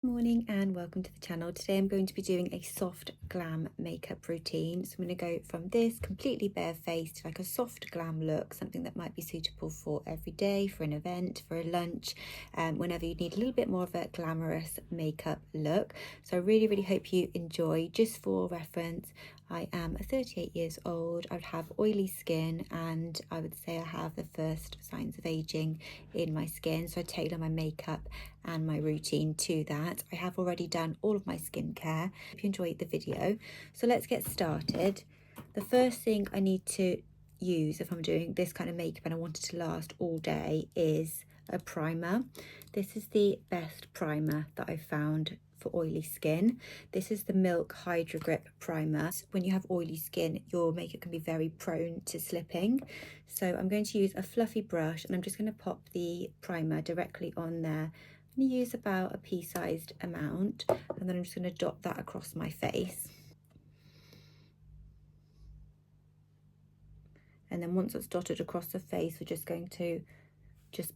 Morning and welcome to the channel. Today I'm going to be doing a soft glam makeup routine. So I'm going to go from this completely bare face to like a soft glam look, something that might be suitable for every day, for an event, for a lunch, whenever you need a little bit more of a glamorous makeup look. So I really hope you enjoy. Just for reference, I am 38 years old. I would have oily skin and I would say I have the first signs of aging in my skin. So I tailor my makeup and my routine to that. I have already done all of my skincare. Hope you enjoyed the video. So let's get started. The first thing I need to use if I'm doing this kind of makeup and I want it to last all day is a primer. This is the best primer that I found for oily skin. This is the Milk Hydro Grip primer. When you have oily skin, your makeup can be very prone to slipping. So I'm going to use a fluffy brush and I'm just going to pop the primer directly on there. I'm going to use about a pea-sized amount and then I'm just going to dot that across my face. And then once it's dotted across the face, we're just going to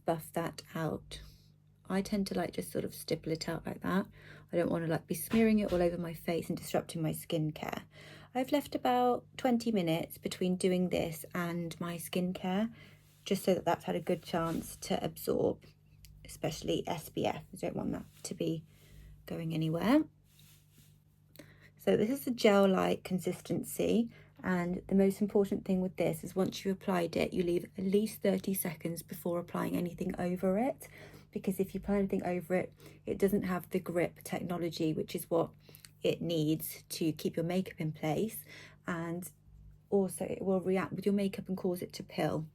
buff that out. I tend to like just sort of stipple it out like that. I don't want to like be smearing it all over my face and disrupting my skincare. I've left about 20 minutes between doing this and my skincare, just so that that's had a good chance to absorb, especially SPF. I don't want that to be going anywhere. So this is a gel-like consistency, and the most important thing with this is once you applied it, you leave at least 30 seconds before applying anything over it, because if you apply anything over it, it doesn't have the grip technology, which is what it needs to keep your makeup in place, and also it will react with your makeup and cause it to pill.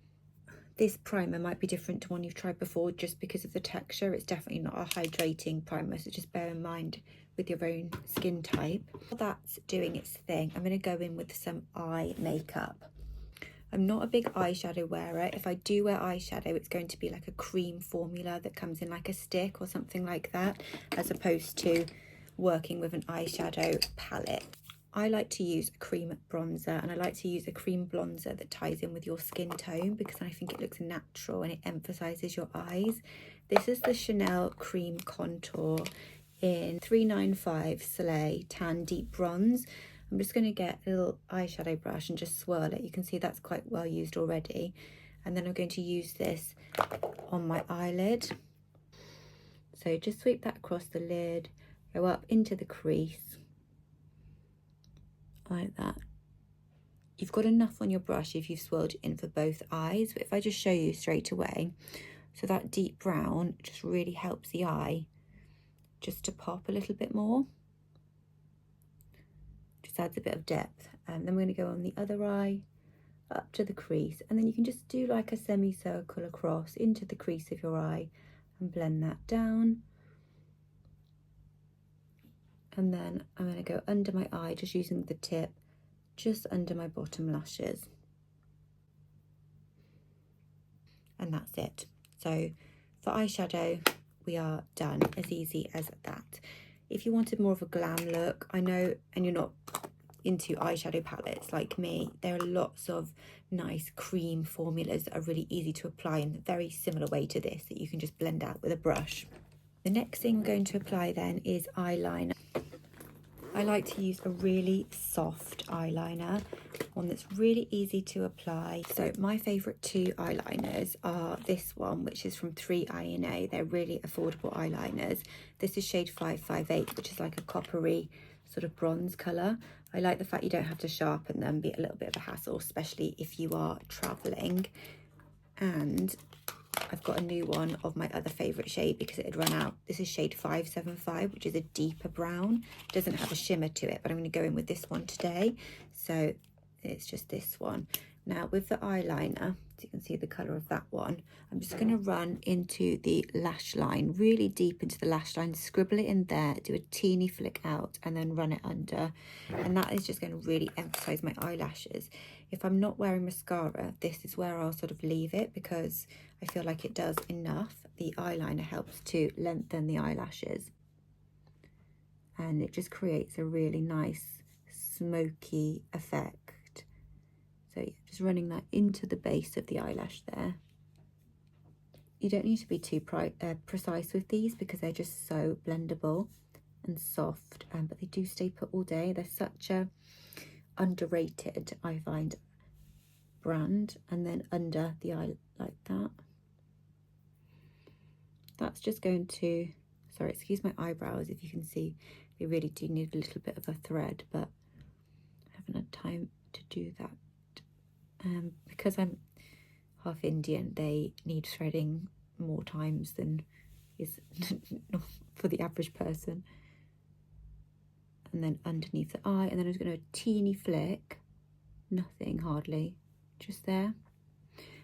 This primer might be different to one you've tried before just because of the texture. It's definitely not a hydrating primer, so just bear in mind with your own skin type. While that's doing its thing, I'm going to go in with some eye makeup. I'm not a big eyeshadow wearer. If I do wear eyeshadow, it's going to be like a cream formula that comes in like a stick or something like that, as opposed to working with an eyeshadow palette. I like to use a cream bronzer, and I like to use a cream bronzer that ties in with your skin tone because I think it looks natural and it emphasizes your eyes. This is the Chanel Cream Contour in 395 Soleil Tan Deep Bronze. I'm just going to get a little eyeshadow brush and just swirl it. You can see that's quite well used already. And then I'm going to use this on my eyelid. So just sweep that across the lid, go up into the crease, like that. You've got enough on your brush if you've swirled it in for both eyes, but if I just show you straight away, so that deep brown just really helps the eye just to pop a little bit more. Just adds a bit of depth. And then we're going to go on the other eye, up to the crease, and then you can just do like a semicircle across into the crease of your eye and blend that down. And then I'm going to go under my eye, just using the tip, just under my bottom lashes. And that's it. So for eyeshadow, we are done. As easy as that. If you wanted more of a glam look, I know, and you're not into eyeshadow palettes like me, there are lots of nice cream formulas that are really easy to apply in a very similar way to this, that you can just blend out with a brush. The next thing we're going to apply then is eyeliner. I like to use a really soft eyeliner, one that's really easy to apply. So my favourite two eyeliners are this one, which is from 3INA. They're really affordable eyeliners. This is shade 558, which is like a coppery sort of bronze colour. I like the fact you don't have to sharpen them, be a little bit of a hassle, especially if you are travelling. And I've got a new one of my other favourite shade because it had run out. This is shade 575, which is a deeper brown. It doesn't have a shimmer to it, but I'm going to go in with this one today. So it's just this one. Now with the eyeliner, so you can see the colour of that one, I'm just going to run into the lash line, really deep into the lash line, scribble it in there, do a teeny flick out and then run it under. And that is just going to really emphasise my eyelashes. If I'm not wearing mascara, this is where I'll sort of leave it because I feel like it does enough. The eyeliner helps to lengthen the eyelashes. And it just creates a really nice smoky effect. So yeah, just running that into the base of the eyelash there. you don't need to be too precise with these because they're just so blendable and soft, but they do stay put all day. They're such a underrated, I find, brand. And then under the eye like that. That's just going to, sorry, excuse my eyebrows, if you can see, they really do need a little bit of a thread, but I haven't had time to do that. Because I'm half Indian, they need threading more times than is for the average person. And then underneath the eye, and then I'm just going to teeny flick, nothing hardly, just there.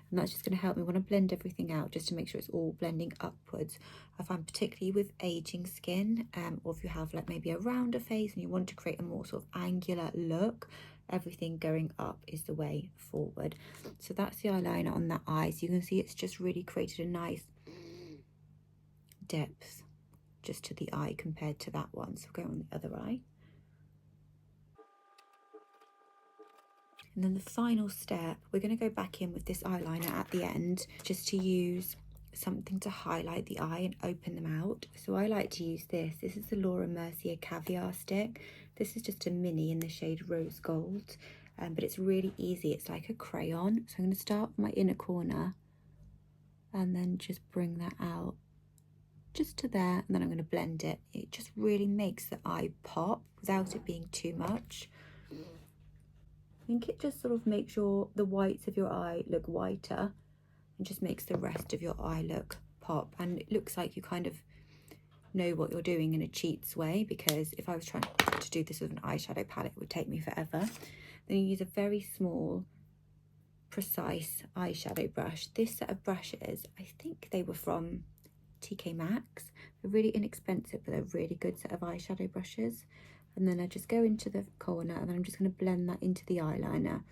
And that's just going to help me when I blend everything out, just to make sure it's all blending upwards. I find particularly with aging skin, or if you have like maybe a rounder face and you want to create a more sort of angular look, everything going up is the way forward. So that's the eyeliner on that eye. So you can see it's just really created a nice depth just to the eye compared to that one. So we'll go on the other eye. And then the final step, we're going to go back in with this eyeliner at the end, just to use something to highlight the eye and open them out. So I like to use this. This is the Laura Mercier Caviar Stick. This is just a mini in the shade Rose Gold, but it's really easy. It's like a crayon. So I'm going to start with my inner corner and then just bring that out just to there, and then I'm going to blend it. It just really makes the eye pop without it being too much. I think it just sort of makes the whites of your eye look whiter and just makes the rest of your eye look pop. And it looks like you kind of know what you're doing in a cheats way, because if I was trying to do this with an eyeshadow palette, it would take me forever. Then you use a very small, precise eyeshadow brush. This set of brushes, I think they were from TK Maxx. They're really inexpensive, but they're a really good set of eyeshadow brushes. And then I just go into the corner, and then I'm just going to blend that into the eyeliner.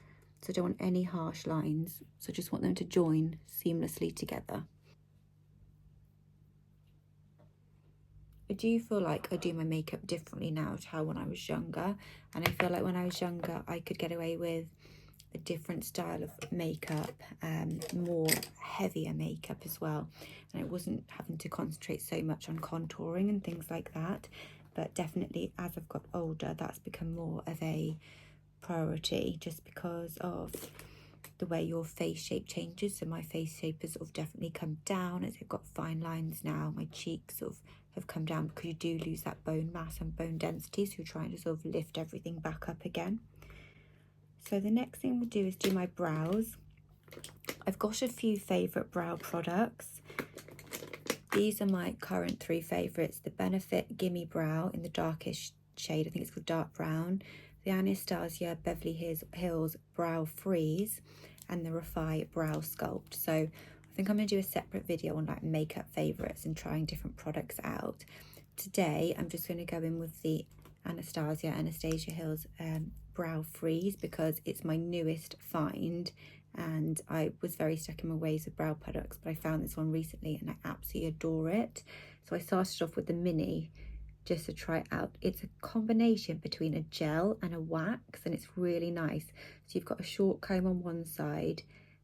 So I don't want any harsh lines. So I just want them to join seamlessly together. I do feel like I do my makeup differently now to how when I was younger. And I feel like when I was younger, I could get away with a different style of makeup, more heavier makeup as well. And I wasn't having to concentrate so much on contouring and things like that. But definitely as I've got older, that's become more of a priority, just because of the way your face shape changes. So my face shape has sort of definitely come down as I've got fine lines now. My cheeks sort of have come down because you do lose that bone mass and bone density. So you're trying to sort of lift everything back up again. So the next thing we'll do is do my brows. I've got a few favourite brow products. These are my current 3 favourites. The Benefit Gimme Brow in the darkest shade, I think it's called dark brown. The Anastasia Beverly Hills Brow Freeze, and the Refy Brow Sculpt. So I think I'm going to do a separate video on like makeup favourites and trying different products out. Today I'm just going to go in with the Anastasia Hills Brow Freeze, because it's my newest find. And I was very stuck in my ways of brow products, but I found this one recently and I absolutely adore it. So I started off with the mini just to try it out. It's a combination between a gel and a wax, and it's really nice. So you've got a short comb on one side,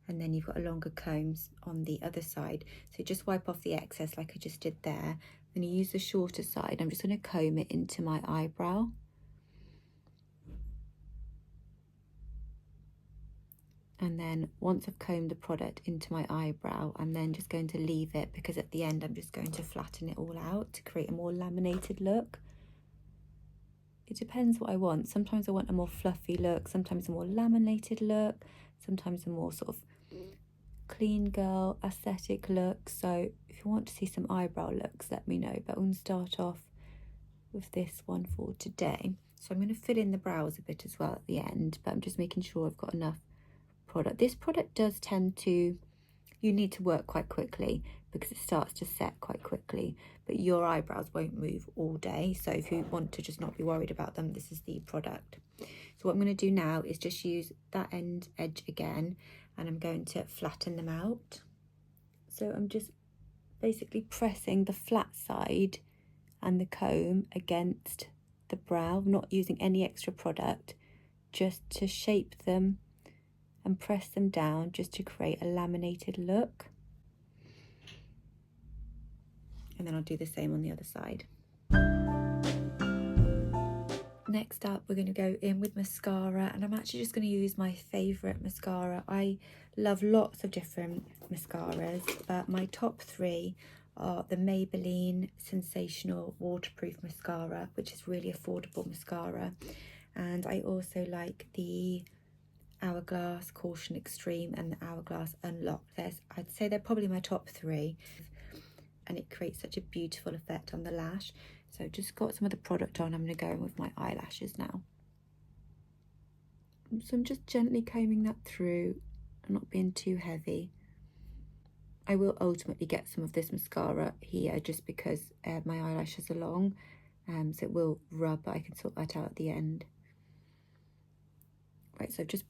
and then you've got a longer combs on the other side. So just wipe off the excess like I just did there. Then you use the shorter side. I'm just going to comb it into my eyebrow. And then once I've combed the product into my eyebrow, I'm then just going to leave it, because at the end I'm just going to flatten it all out to create a more laminated look. It depends what I want. Sometimes I want a more fluffy look, sometimes a more laminated look, sometimes a more sort of clean girl aesthetic look. So if you want to see some eyebrow looks, let me know. But I'm going to start off with this one for today. So I'm going to fill in the brows a bit as well at the end, but I'm just making sure I've got enough product. This product does tend to, you need to work quite quickly because it starts to set quite quickly, but your eyebrows won't move all day. So if you want to just not be worried about them, this is the product. So what I'm going to do now is just use that edge again, and I'm going to flatten them out. So I'm just basically pressing the flat side and the comb against the brow, not using any extra product, just to shape them and press them down just to create a laminated look. and then I'll do the same on the other side. Next up, we're going to go in with mascara, and I'm actually just going to use my favourite mascara. I love lots of different mascaras, but my top three are the Maybelline Sensational Waterproof Mascara, which is really affordable mascara, and I also like the Hourglass Caution Extreme and the Hourglass Unlock. I'd say they're probably my top three, and it creates such a beautiful effect on the lash. So just got some of the product on. I'm going to go in with my eyelashes now. So I'm just gently combing that through and not being too heavy. I will ultimately get some of this mascara here just because my eyelashes are long, so it will rub, but I can sort that out at the end. Right, so I've just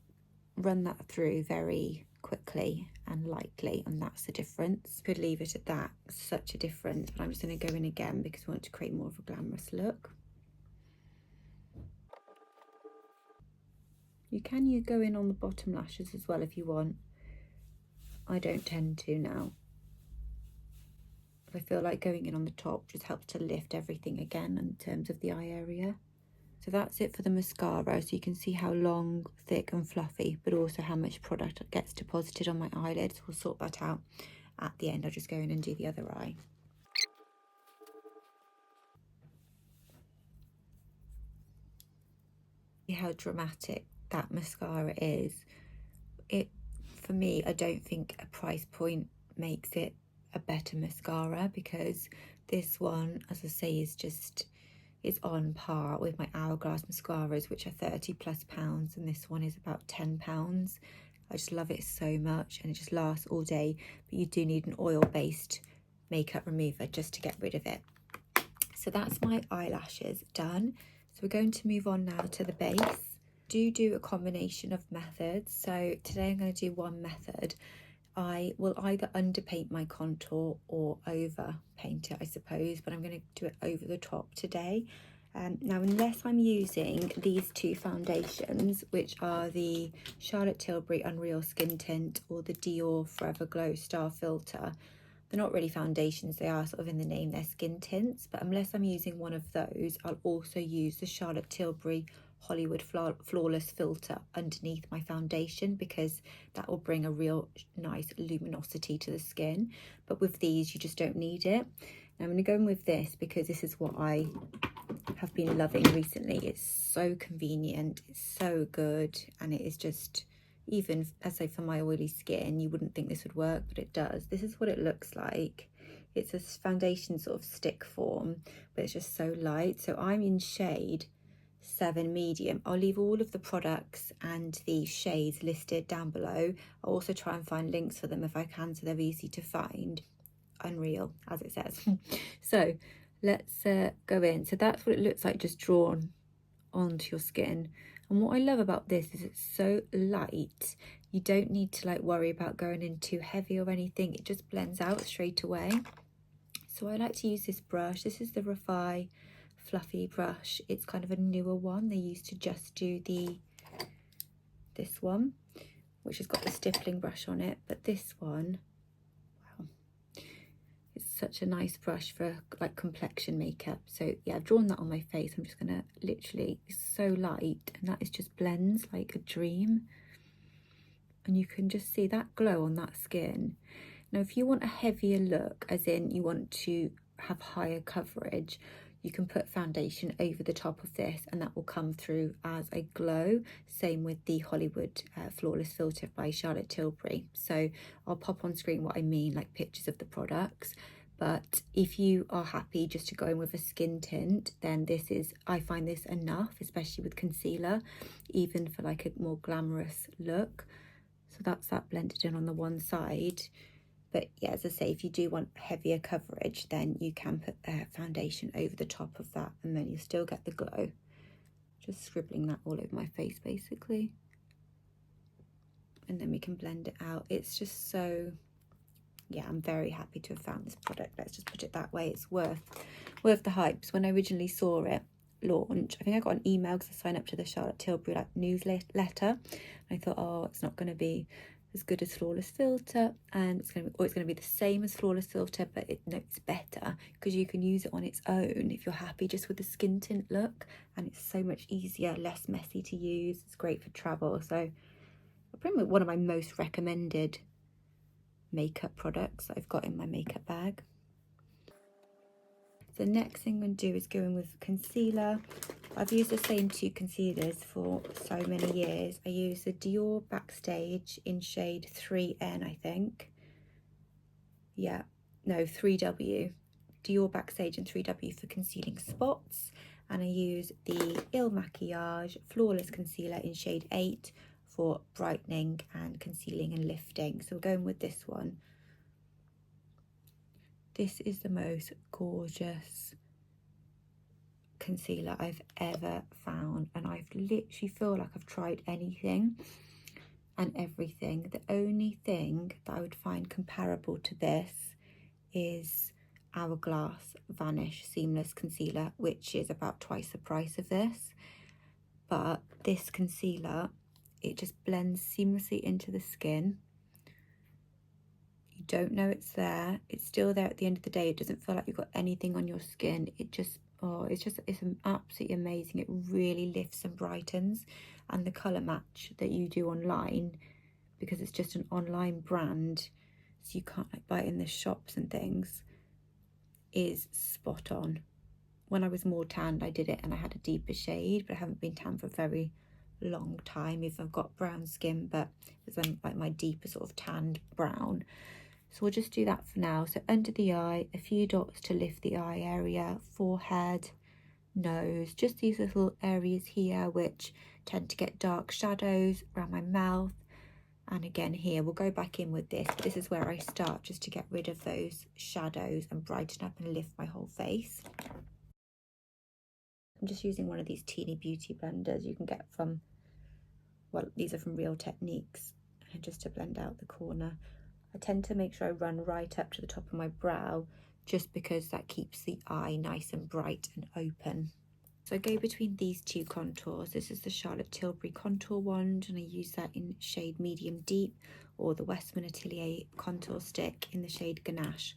run that through very quickly and lightly, and that's the difference. Could leave it at that, such a difference, but I'm just going to go in again because I want to create more of a glamorous look. You can go in on the bottom lashes as well if you want. I don't tend to now. I feel like going in on the top just helps to lift everything again in terms of the eye area. So that's it for the mascara. So you can see how long, thick and fluffy, but also how much product gets deposited on my eyelids. We'll sort that out at the end. I'll just go in and do the other eye. See how dramatic that mascara is. For me, I don't think a price point makes it a better mascara, because this one, as I say, is on par with my Hourglass mascaras, which are £30+, and this one is about £10. I just love it so much, and it just lasts all day, but you do need an oil-based makeup remover just to get rid of it. So that's my eyelashes done. So we're going to move on now to the base. Do a combination of methods. So today I'm going to do one method. I will either underpaint my contour or over paint it, I suppose, but I'm going to do it over the top today. Now, unless I'm using these two foundations, which are the Charlotte Tilbury Unreal Skin Tint or the Dior Forever Glow Star Filter, they're not really foundations, they are sort of in the name, they're skin tints, but unless I'm using one of those, I'll also use the Charlotte Tilbury Hollywood Flawless Filter underneath my foundation, because that will bring a real nice luminosity to the skin. But with these, you just don't need it. Now I'm going to go in with this because this is what I have been loving recently. It's so convenient, it's so good, and it is just, even as I say, for my oily skin, you wouldn't think this would work, but it does. This is what it looks like. It's a foundation sort of stick form, but it's just so light. So I'm in shade 7 medium. I'll leave all of the products and the shades listed down below. I'll also try and find links for them if I can, so they're easy to find. Unreal, as it says. So let's go in. So that's what it looks like, just drawn onto your skin. And what I love about this is it's so light. You don't need to worry about going in too heavy or anything. It just blends out straight away. So I like to use this brush. This is the Refy Fluffy brush. It's kind of a newer one. They used to just do this one, which has got the stippling brush on it, but this one, wow, it's such a nice brush for complexion makeup. So yeah, I've drawn that on my face. I'm just gonna literally, it's so light, and that is just blends like a dream, and you can just see that glow on that skin. Now if you want a heavier look, as in you want to have higher coverage, you can put foundation over the top of this and that will come through as a glow. Same with the Hollywood Flawless Filter by Charlotte Tilbury. So I'll pop on screen what I mean, like pictures of the products. But if you are happy just to go in with a skin tint, then this is, I find this enough, especially with concealer, even for a more glamorous look. So that's that blended in on the one side. But yeah, as I say, if you do want heavier coverage, then you can put foundation over the top of that, and then you still get the glow. Just scribbling that all over my face, basically. And then we can blend it out. It's just so, yeah, I'm very happy to have found this product. Let's just put it that way. It's worth the hype. So when I originally saw it launch, I think I got an email because I signed up to the Charlotte Tilbury newsletter. And I thought, oh, it's not going to be as good as Flawless Filter, and it's going to be the same as Flawless Filter, but it's better because you can use it on its own if you're happy just with the skin tint look, and it's so much easier, less messy to use. It's great for travel. So probably one of my most recommended makeup products that I've got in my makeup bag. The next thing I'm going to do is go in with concealer. I've used the same two concealers for so many years. I use the Dior Backstage in shade 3N, I think. Yeah, no, 3W. Dior Backstage in 3W for concealing spots. And I use the Il Makiage Flawless Concealer in shade 8 for brightening and concealing and lifting. So we're going with this one. This is the most gorgeous concealer I've ever found, and I've literally feel like I've tried anything and everything. The only thing that I would find comparable to this is Hourglass Vanish Seamless Concealer, which is about twice the price of this. But this concealer, it just blends seamlessly into the skin. You don't know it's there. It's still there at the end of the day. It doesn't feel like you've got anything on your skin. It just, oh, it's absolutely amazing. It really lifts and brightens. And the colour match that you do online, because it's just an online brand, so you can't like buy it in the shops and things, is spot on. When I was more tanned, I did it and I had a deeper shade, but I haven't been tanned for a very long time. If I've got brown skin, but it's like my deeper sort of tanned brown. So we'll just do that for now. So under the eye, a few dots to lift the eye area, forehead, nose, just these little areas here which tend to get dark shadows around my mouth. And again here, we'll go back in with this. This is where I start, just to get rid of those shadows and brighten up and lift my whole face. I'm just using one of these teeny beauty blenders you can get from, well, these are from Real Techniques, and just to blend out the corner. I tend to make sure I run right up to the top of my brow, just because that keeps the eye nice and bright and open. So I go between these two contours. This is the Charlotte Tilbury contour wand, and I use that in shade Medium Deep, or the Westman Atelier contour stick in the shade Ganache.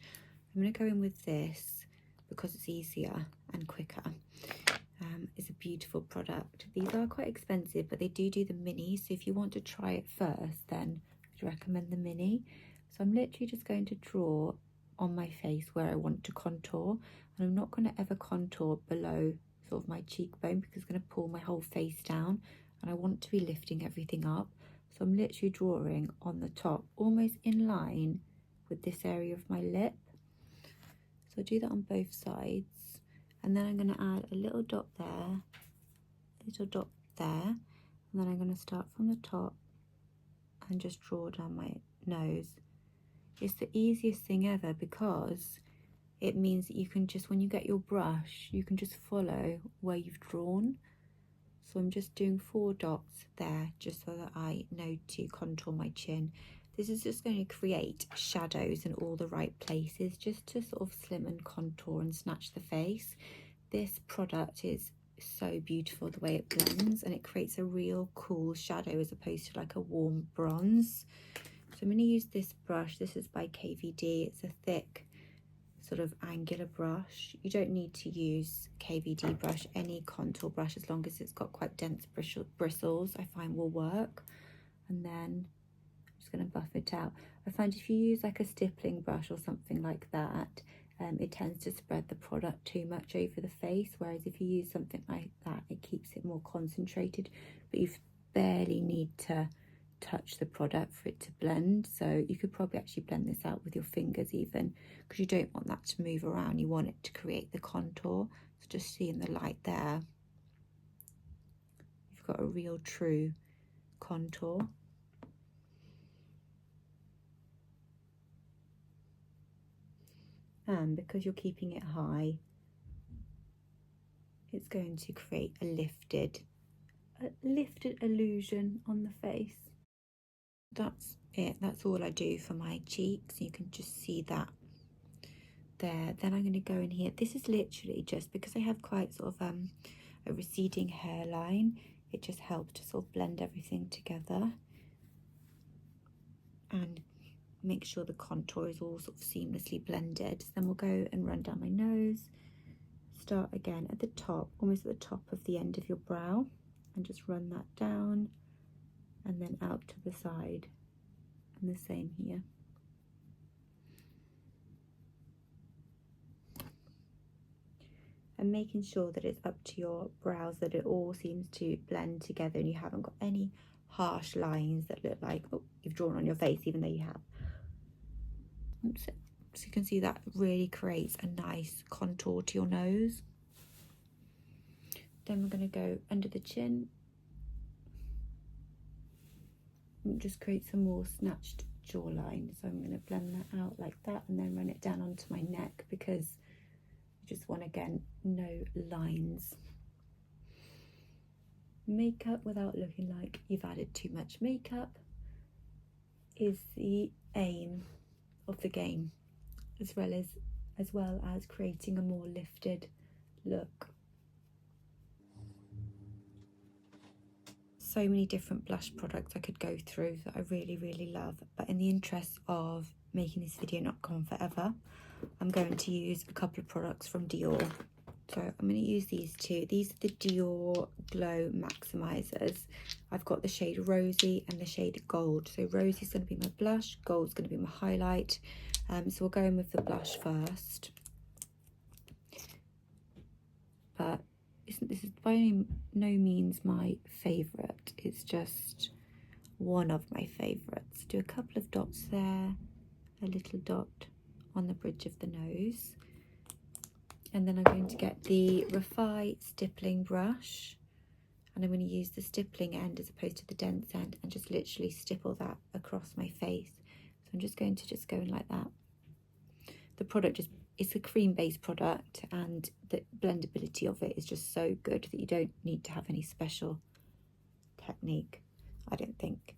I'm going to go in with this because it's easier and quicker. It's a beautiful product. These are quite expensive, but they do the mini, so if you want to try it first, then I'd recommend the mini. So I'm literally just going to draw on my face where I want to contour, and I'm not going to ever contour below sort of my cheekbone because it's going to pull my whole face down, and I want to be lifting everything up. So I'm literally drawing on the top, almost in line with this area of my lip. So I'll do that on both sides, and then I'm going to add a little dot there, a little dot there, and then I'm going to start from the top and just draw down my nose. It's the easiest thing ever because it means that you can just, when you get your brush, you can just follow where you've drawn. So I'm just doing 4 dots there, just so that I know to contour my chin. This is just going to create shadows in all the right places, just to sort of slim and contour and snatch the face. This product is so beautiful the way it blends, and it creates a real cool shadow as opposed to like a warm bronze. So I'm going to use this brush. This is by KVD. It's a thick sort of angular brush. You don't need to use KVD brush, any contour brush, as long as it's got quite dense bristles, I find will work. And then I'm just going to buff it out. I find if you use like a stippling brush or something like that, it tends to spread the product too much over the face, whereas if you use something like that, it keeps it more concentrated, but you barely need to touch the product for it to blend. So you could probably actually blend this out with your fingers even, because you don't want that to move around. You want it to create the contour. So just seeing the light there, you've got a real true contour. And because you're keeping it high, it's going to create a lifted illusion on the face. That's it. That's all I do for my cheeks. You can just see that there. Then I'm going to go in here. This is literally just because I have quite sort of a receding hairline. It just helps to sort of blend everything together. and make sure the contour is all sort of seamlessly blended. So then we'll go and run down my nose, start again at the top, almost at the top of the end of your brow, and just run that down and then out to the side, and the same here. And making sure that it's up to your brows, that it all seems to blend together and you haven't got any harsh lines that look like, oh, you've drawn on your face, even though you have. So you can see that really creates a nice contour to your nose. Then we're going to go under the chin and just create some more snatched jawline. So I'm going to blend that out like that and then run it down onto my neck, because I just want, again, no lines. Makeup without looking like you've added too much makeup is the aim of the game, as well as creating a more lifted look. So many different blush products I could go through that I really love, but in the interest of making this video not go on forever, I'm going to use a couple of products from Dior. So I'm going to use these two. These are the Dior Glow Maximizers. I've got the shade Rosy and the shade Gold. So Rosy is going to be my blush, Gold's going to be my highlight. So we'll go in with the blush first. But this is by no means my favourite. It's just one of my favourites. Do a couple of dots there, a little dot on the bridge of the nose. And then I'm going to get the Refy stippling brush, and I'm going to use the stippling end as opposed to the dense end and just literally stipple that across my face. So I'm just going to go in like that. The product it's a cream based product, and the blendability of it is just so good that you don't need to have any special technique, I don't think.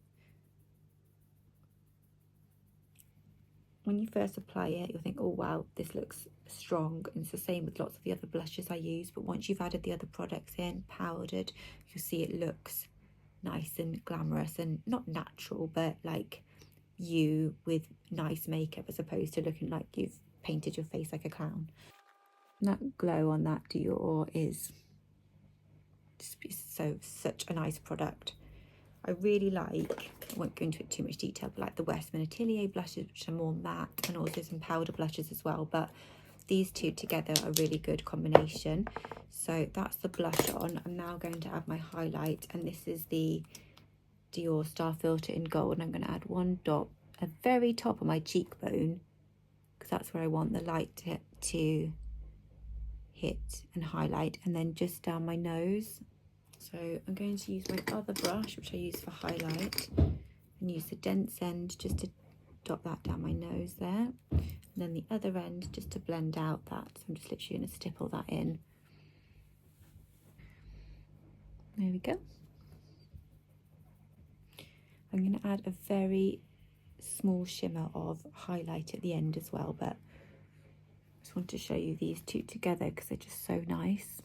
When you first apply it, you'll think, oh wow, this looks strong, and it's the same with lots of the other blushes I use, but once you've added the other products in, powdered, you'll see it looks nice and glamorous and not natural, but like you with nice makeup, as opposed to looking like you've painted your face like a clown. And that glow on that Dior is such a nice product. I really like, I won't go into it too much detail, but like the Westman Atelier blushes, which are more matte, and also some powder blushes as well, but these two together are a really good combination. So that's the blush on. I'm now going to add my highlight, and this is the Dior Star Filter in Gold, and I'm going to add one dot at the very top of my cheekbone, because that's where I want the light to hit and highlight, and then just down my nose. So I'm going to use my other brush, which I use for highlight, and use the dense end just to dot that down my nose there, and then the other end just to blend out that. So I'm just literally going to stipple that in. There we go. I'm going to add a very small shimmer of highlight at the end as well, but I just want to show you these two together because they're just so nice.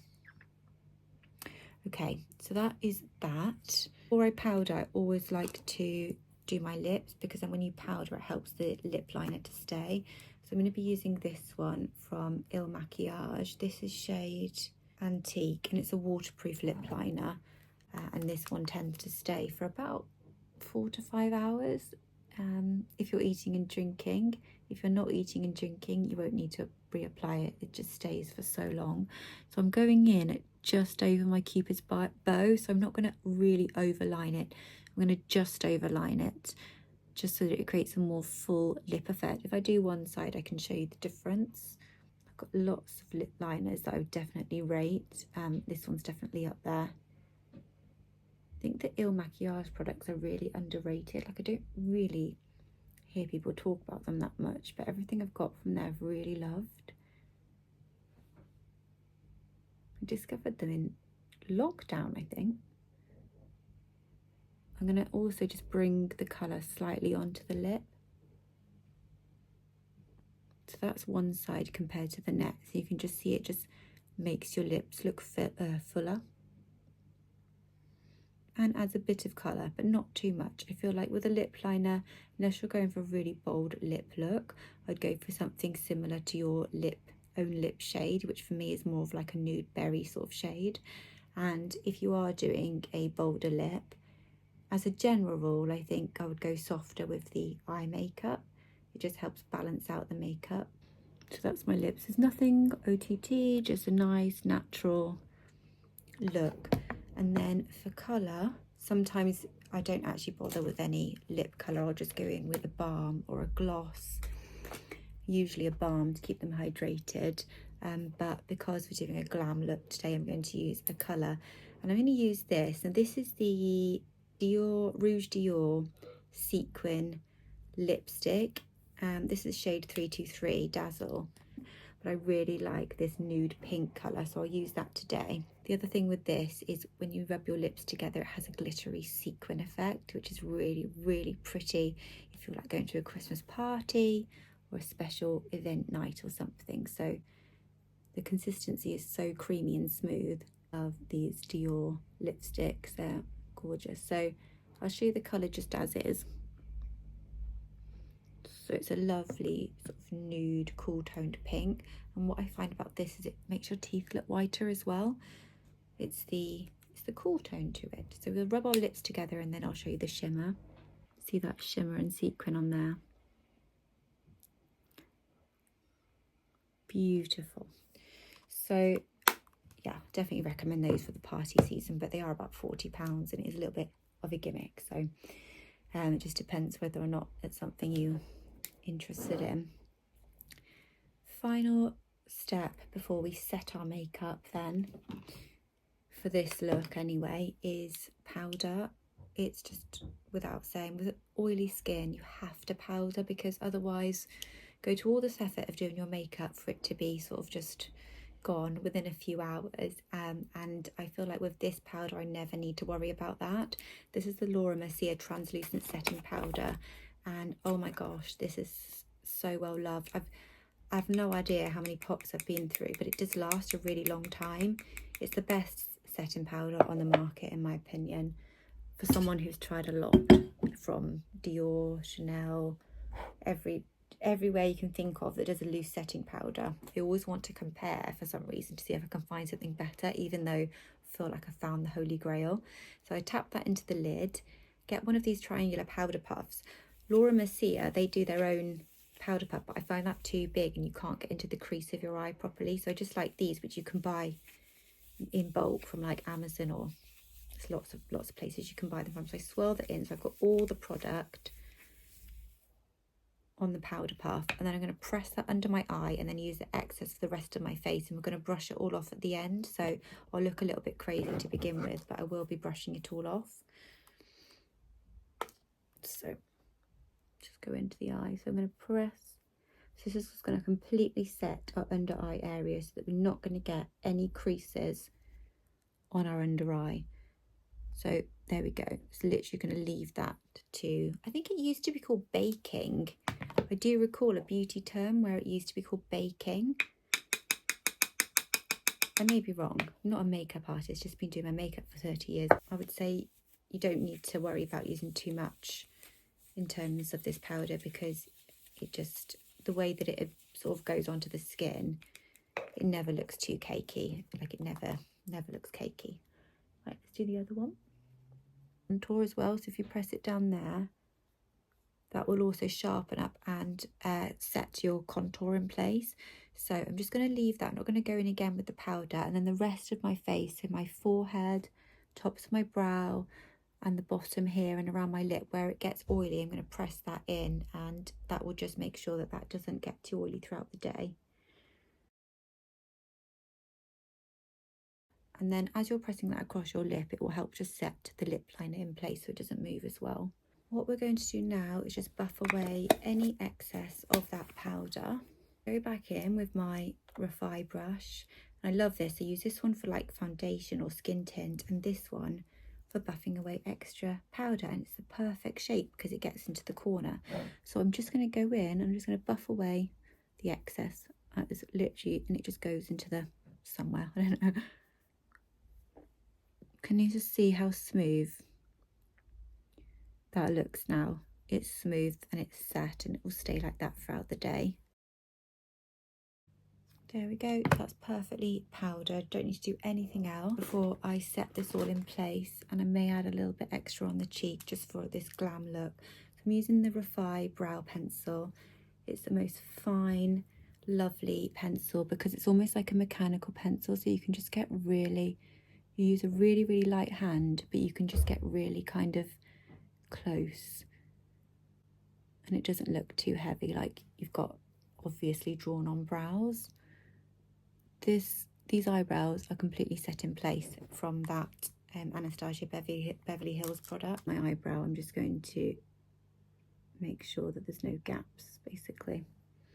Okay, so that is that. Before I powder, I always like to do my lips, because then when you powder, it helps the lip liner to stay. So I'm going to be using this one from Il Makiage. This is shade Antique, and it's a waterproof lip liner. And this one tends to stay for about 4 to 5 hours if you're eating and drinking. If you're not eating and drinking, you won't need to reapply it. It just stays for so long. So I'm going in at just over my Cupid's bow, so I'm not going to really overline it. I'm going to just overline it, just so that it creates a more full lip effect. If I do one side, I can show you the difference. I've got lots of lip liners that I would definitely rate. This one's definitely up there. I think the Il Makiage products are really underrated. Like, I don't really hear people talk about them that much, but everything I've got from there I've really loved. I discovered them in lockdown, I think. I'm going to also just bring the colour slightly onto the lip. So that's one side compared to the neck. So you can just see it just makes your lips look fuller. and adds a bit of colour, but not too much. I feel like with a lip liner, unless you're going for a really bold lip look, I'd go for something similar to your own lip shade, which for me is more of like a nude berry sort of shade. And if you are doing a bolder lip, as a general rule, I think I would go softer with the eye makeup. It just helps balance out the makeup. So that's my lips. There's nothing OTT, just a nice natural look. And then for colour, sometimes I don't actually bother with any lip colour. I'll just go in with a balm or a gloss, usually a balm to keep them hydrated. But because we're doing a glam look today, I'm going to use a colour, and I'm going to use this. And this is the Rouge Dior Sequin lipstick. This is shade 323 Dazzle. But I really like this nude pink colour, so I'll use that today. The other thing with this is when you rub your lips together, it has a glittery sequin effect, which is really, really pretty if you're like going to a Christmas party or a special event night or something. So the consistency is so creamy and smooth. Of these Dior lipsticks, they're gorgeous. So I'll show you the colour just as is. So it's a lovely sort of nude, cool toned pink. And what I find about this is it makes your teeth look whiter as well. It's the cool tone to it. So we'll rub our lips together and then I'll show you the shimmer. See that shimmer and sequin on there? Beautiful. So yeah, definitely recommend those for the party season, but they are about £40 and it is a little bit of a gimmick. So it just depends whether or not it's something you're interested in. Final step before we set our makeup then, for this look anyway, is powder. It's just, without saying, with oily skin, you have to powder, because otherwise go to all this effort of doing your makeup for it to be sort of just gone within a few hours. And I feel like with this powder, I never need to worry about that. This is the Laura Mercier translucent setting powder, and oh my gosh, this is so well loved. I've no idea how many pops I've been through, but it does last a really long time. It's the best setting powder on the market, in my opinion, for someone who's tried a lot, from Dior, Chanel, everywhere you can think of that does a loose setting powder. I always want to compare for some reason to see if I can find something better, even though I feel like I found the holy grail. So I tap that into the lid, get one of these triangular powder puffs. Laura Mercier, they do their own powder puff, but I find that too big and you can't get into the crease of your eye properly. So I just like these, which you can buy in bulk from like Amazon, or there's lots of places you can buy them from. So I swirl that in, so I've got all the product on the powder puff, and then I'm going to press that under my eye and then use the excess for the rest of my face, and we're going to brush it all off at the end. So I'll look a little bit crazy to begin with, but I will be brushing it all off. So just go into the eye. So I'm going to press. So this is going to completely set our under eye area so that we're not going to get any creases on our under eye. So there we go. It's literally going to leave that to, I think it used to be called baking. I do recall a beauty term where it used to be called baking. I may be wrong. I'm not a makeup artist, just been doing my makeup for 30 years. I would say you don't need to worry about using too much in terms of this powder, because it just, the way that it sort of goes onto the skin, it never looks too cakey. Like, it never looks cakey. Right, let's do the other one. Contour as well, so if you press it down there, that will also sharpen up and set your contour in place. So I'm just going to leave that. I'm not going to go in again with the powder. And then the rest of my face, so my forehead, tops of my brow, and the bottom here and around my lip where it gets oily, I'm going to press that in, and that will just make sure that that doesn't get too oily throughout the day. And then as you're pressing that across your lip, it will help just set the lip liner in place so it doesn't move as well. What we're going to do now is just buff away any excess of that powder. Go back in with my Refy brush. I love this. I use this one for like foundation or skin tint, and this one for buffing away extra powder, and it's the perfect shape because it gets into the corner. So I'm just going to go in, I'm just going to buff away the excess. It's literally, and it just goes into the somewhere, I don't know. Can you just see how smooth that looks now? It's smooth and it's set, and it will stay like that throughout the day. There we go, that's perfectly powdered. Don't need to do anything else before I set this all in place, and I may add a little bit extra on the cheek just for this glam look. So I'm using the Refy brow pencil. It's the most fine, lovely pencil because it's almost like a mechanical pencil, so you can just get really, you use a really, really light hand, but you can just get really kind of close. And it doesn't look too heavy, like you've got obviously drawn on brows. These eyebrows are completely set in place from that Anastasia Beverly Hills product. My eyebrow, I'm just going to make sure that there's no gaps, basically.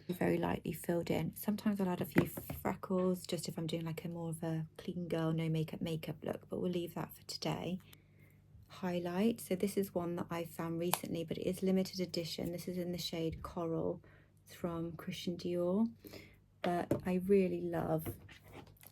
Very lightly filled in. Sometimes I'll add a few freckles, just if I'm doing like a more of a clean girl, no makeup look, but we'll leave that for today. Highlight, so this is one that I found recently, but it is limited edition. This is in the shade Coral. It's from Dior. But I really love,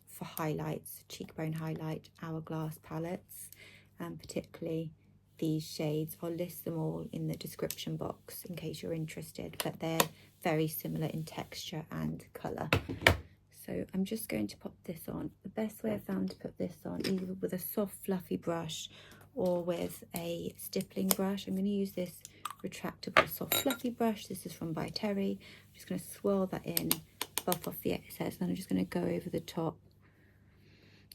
for highlights, cheekbone highlight, Hourglass palettes, and particularly these shades. I'll list them all in the description box in case you're interested, but they're very similar in texture and colour. So I'm just going to pop this on. The best way I've found to put this on, either with a soft fluffy brush or with a stippling brush. I'm going to use this retractable soft fluffy brush. This is from By Terry. I'm just going to swirl that in, buff off the excess, and then I'm just going to go over the top.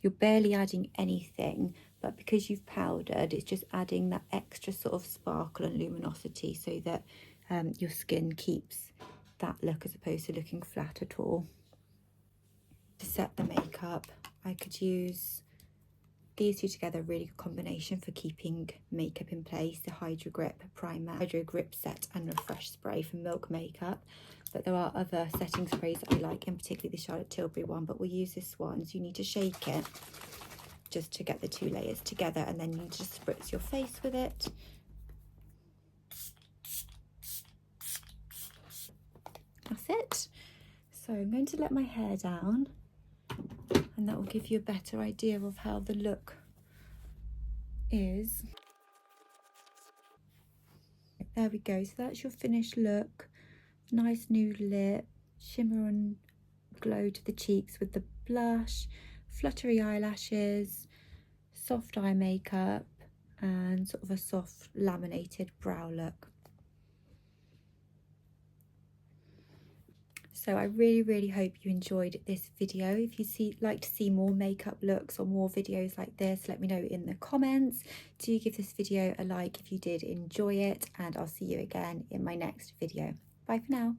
You're barely adding anything, but because you've powdered, it's just adding that extra sort of sparkle and luminosity so that your skin keeps that look as opposed to looking flat at all. To set the makeup, I could use these two together, really good combination for keeping makeup in place. The Hydro Grip Primer, Hydro Grip Set and Refresh Spray from Milk Makeup. But there are other setting sprays that I like, in particular the Charlotte Tilbury one, but we'll use this one. So you need to shake it just to get the two layers together, and then you just spritz your face with it. That's it. So I'm going to let my hair down, and that will give you a better idea of how the look is. There we go, so that's your finished look. Nice nude lip, shimmer and glow to the cheeks with the blush, fluttery eyelashes, soft eye makeup, and sort of a soft laminated brow look. So I really hope you enjoyed this video. If you like to see more makeup looks or more videos like this, let me know in the comments. Do give this video a like if you did enjoy it, and I'll see you again in my next video. Bye for now.